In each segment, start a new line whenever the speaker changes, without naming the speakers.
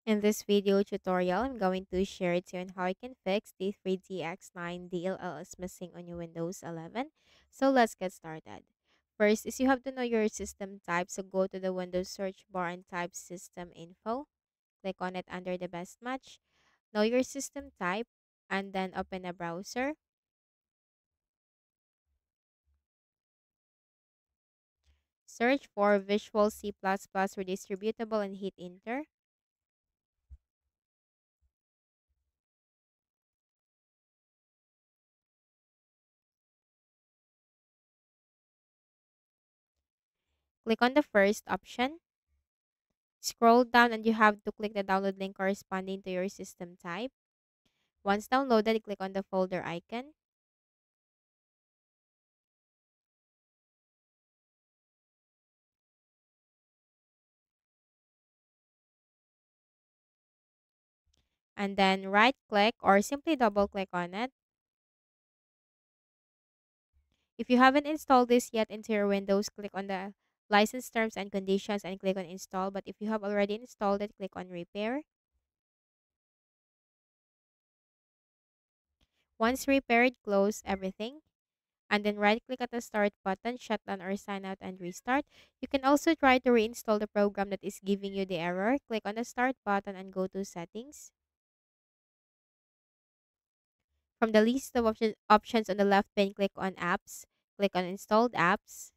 In this video tutorial, I'm going to share to you on how I can fix the 3DX9 DLL is missing on your Windows 11. So let's get started. First is you have to know your system type. So go to the Windows search bar and type system info. Click on it under the best match. Know your system type and then open a browser. Search for Visual C++ Redistributable and hit enter. Click on the first option. Scroll down and you have to click the download link corresponding to your system type. Once downloaded, click on the folder icon. And then right click or simply double click on it. If you haven't installed this yet into your Windows, click on the license terms and conditions and click on install. But if you have already installed it, click on repair. Once repaired, close everything. And then right click at the start button, shut down or sign out and restart. You can also try to reinstall the program that is giving you the error. Click on the start button and go to settings. From the list of options on the left pane, click on apps. Click on installed apps.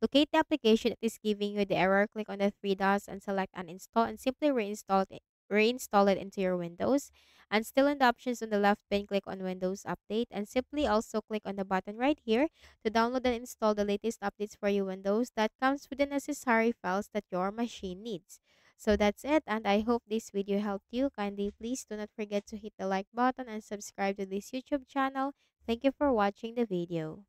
Locate the application that is giving you the error, click on the three dots and select uninstall and simply reinstall it into your Windows. And still in the options on the left pane, click on Windows Update and simply also click on the button right here to download and install the latest updates for your Windows that comes with the necessary files that your machine needs. So that's it, and I hope this video helped you. Kindly please do not forget to hit the like button and subscribe to this YouTube channel. Thank you for watching the video.